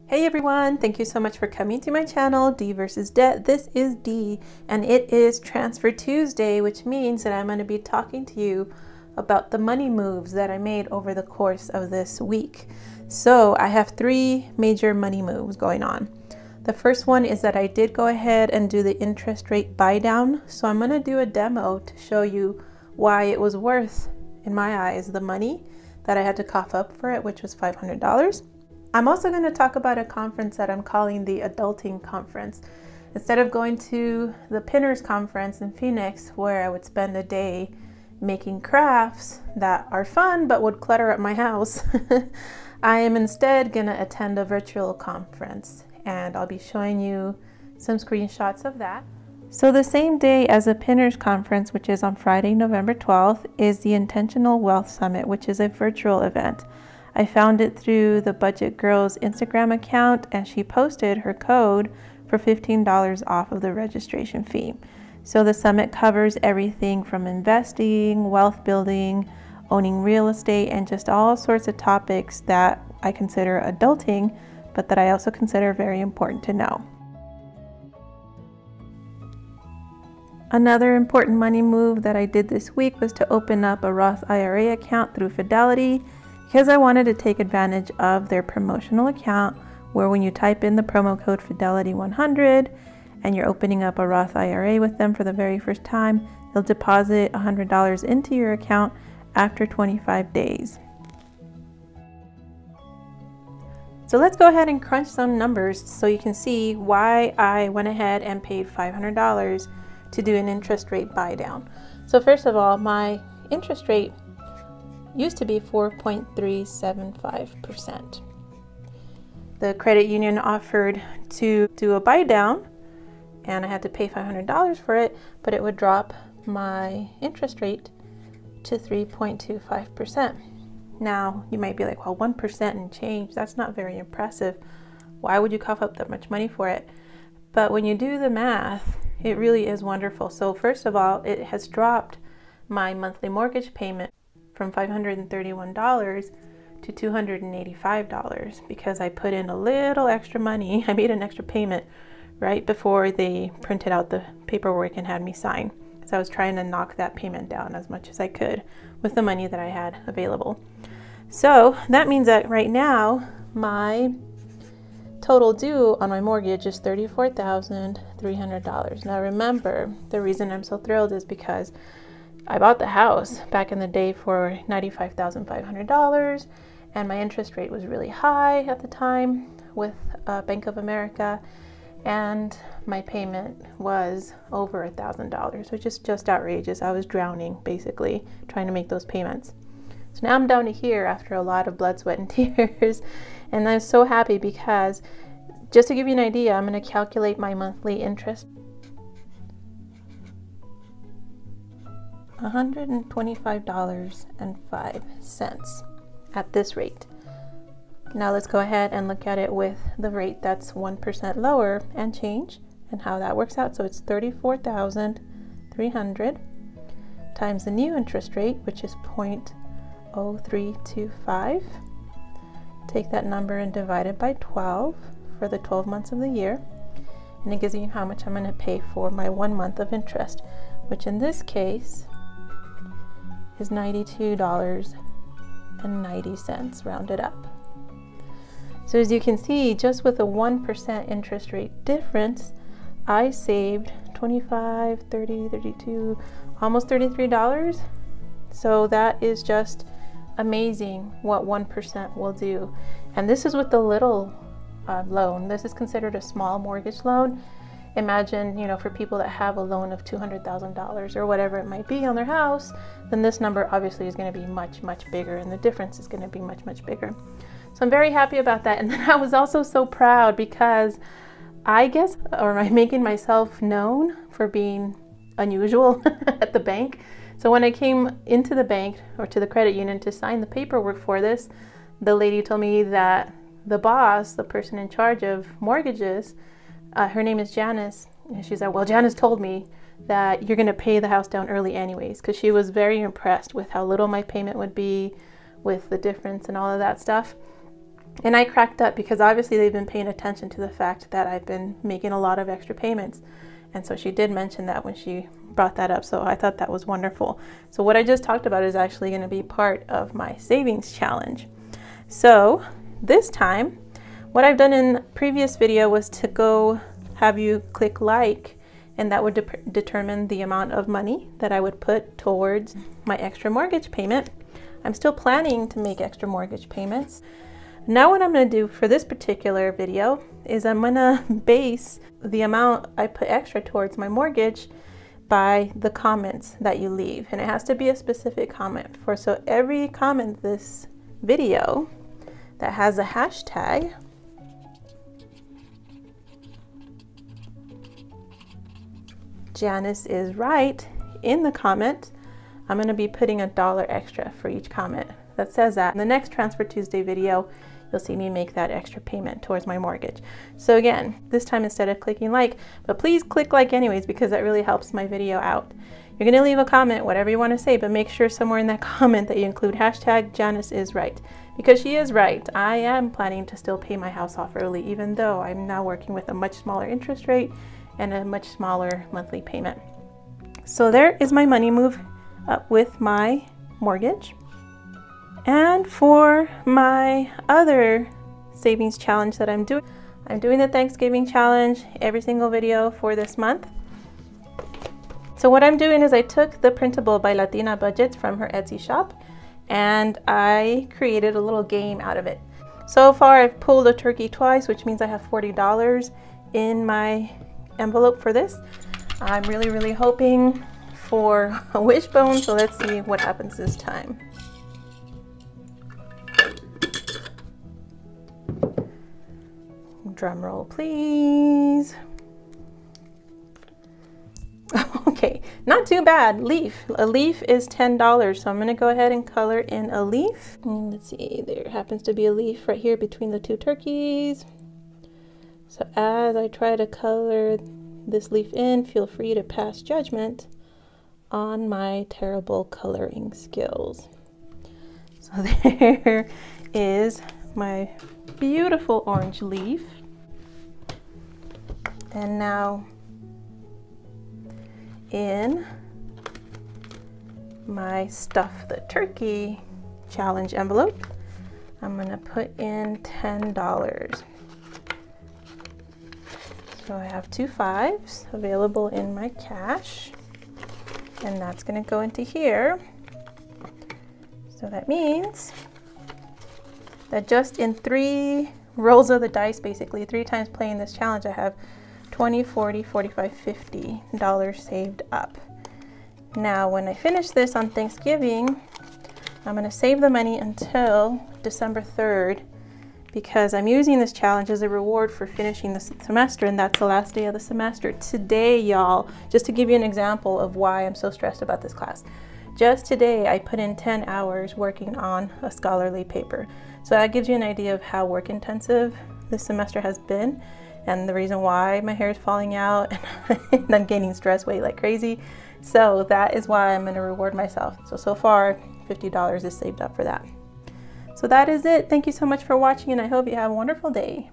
Hey everyone, thank you so much for coming to my channel, D versus Debt. This is D, and it is Transfer Tuesday, which means that I'm going to be talking to you about the money moves that I made over the course of this week. So I have three major money moves going on. The first one is that I did go ahead and do the interest rate buy down. So I'm going to do a demo to show you why it was worth, in my eyes, the money that I had to cough up for it, which was $500. I'm also going to talk about a conference that I'm calling the Adulting Conference. Instead of going to the Pinners Conference in Phoenix, where I would spend a day making crafts that are fun but would clutter up my house, I am instead going to attend a virtual conference, and I'll be showing you some screenshots of that. So the same day as the Pinners Conference, which is on Friday, November 12th, is the Intentional Wealth Summit, which is a virtual event. I found it through the Budget Girl's Instagram account, and she posted her code for $15 off of the registration fee. So the summit covers everything from investing, wealth building, owning real estate, and just all sorts of topics that I consider adulting, but that I also consider very important to know. Another important money move that I did this week was to open up a Roth IRA account through Fidelity, because I wanted to take advantage of their promotional account, where when you type in the promo code Fidelity100 and you're opening up a Roth IRA with them for the very first time, they'll deposit $100 into your account after 25 days. So let's go ahead and crunch some numbers so you can see why I went ahead and paid $500 to do an interest rate buy down. So first of all, my interest rate used to be 4.375%. The credit union offered to do a buy down, and I had to pay $500 for it, but it would drop my interest rate to 3.25%. Now, you might be like, well, 1% and change, that's not very impressive. Why would you cough up that much money for it? But when you do the math, it really is wonderful. So first of all, it has dropped my monthly mortgage payment from $531 to $285 because I put in a little extra money. I made an extra payment right before they printed out the paperwork and had me sign. So I was trying to knock that payment down as much as I could with the money that I had available. So that means that right now my total due on my mortgage is $34,300. Now remember, the reason I'm so thrilled is because I bought the house back in the day for $95,500, and my interest rate was really high at the time with Bank of America, and my payment was over $1,000, which is just outrageous. I was drowning, basically, trying to make those payments. So now I'm down to here after a lot of blood, sweat, and tears, and I'm so happy because, just to give you an idea, I'm going to calculate my monthly interest. $125.05 at this rate. Now let's go ahead and look at it with the rate that's 1% lower and change, and how that works out. So it's $34,300 times the new interest rate, which is 0.0325. Take that number and divide it by 12 for the 12 months of the year, and it gives you how much I'm going to pay for my 1 month of interest, which in this case is $92.90 rounded up. So as you can see, just with a 1% interest rate difference, I saved $25, $30, $32, almost $33. So that is just amazing what 1% will do. And this is with the little loan. This is considered a small mortgage loan. Imagine, for people that have a loan of $200,000 or whatever it might be on their house, then this number obviously is going to be much, much bigger, and the difference is going to be much, much bigger. So I'm very happy about that. And then I was also so proud because I'm making myself known for being unusual at the bank. So when I came into the bank or to the credit union to sign the paperwork for this, the lady told me that the boss, the person in charge of mortgages, her name is Janice, and she's like, well, Janice told me that you're going to pay the house down early anyways, because she was very impressed with how little my payment would be, with the difference and all of that stuff. And I cracked up because obviously they've been paying attention to the fact that I've been making a lot of extra payments. And so she did mention that when she brought that up. So I thought that was wonderful. So what I just talked about is actually going to be part of my savings challenge. So this time, what I've done in the previous video was to go have you click like, and that would determine the amount of money that I would put towards my extra mortgage payment. I'm still planning to make extra mortgage payments. Now what I'm going to do for this particular video is I'm going to base the amount I put extra towards my mortgage by the comments that you leave. And it has to be a specific comment. So every comment this video that has a hashtag Janice is right in the comment, I'm going to be putting $1 extra for each comment that says that. In the next Transfer Tuesday video, you'll see me make that extra payment towards my mortgage. So again, this time instead of clicking like, but please click like anyways because that really helps my video out. You're going to leave a comment, whatever you want to say, but make sure somewhere in that comment that you include hashtag Janice is right. Because she is right. I am planning to still pay my house off early, even though I'm now working with a much smaller interest rate and a much smaller monthly payment. So there is my money move up with my mortgage. And for my other savings challenge that I'm doing the Thanksgiving challenge every single video for this month. So what I'm doing is I took the printable by Latina Budgets from her Etsy shop and I created a little game out of it. So far I've pulled a turkey twice, which means I have $40 in my envelope for this. I'm really hoping for a wishbone, so let's see what happens this time. Drum roll, please. Okay, not too bad. Leaf. A leaf is $10, so I'm going to go ahead and color in a leaf. And let's see, there happens to be a leaf right here between the two turkeys. So as I try to color this leaf in, feel free to pass judgment on my terrible coloring skills. So there is my beautiful orange leaf. And now in my Stuff the Turkey challenge envelope, I'm going to put in $10. So I have 2 5s available in my cash, and that's going to go into here. So that means that just in 3 rolls of the dice, basically 3 times playing this challenge, I have $20, $40, $45, $50 saved up. Now when I finish this on Thanksgiving, I'm going to save the money until December 3rd because I'm using this challenge as a reward for finishing the semester, and that's the last day of the semester. Today, y'all, just to give you an example of why I'm so stressed about this class, just today I put in 10 hours working on a scholarly paper. So that gives you an idea of how work intensive this semester has been and the reason why my hair is falling out and I'm gaining stress weight like crazy. So that is why I'm going to reward myself. So far $50 is saved up for that. So that is it. Thank you so much for watching, and I hope you have a wonderful day.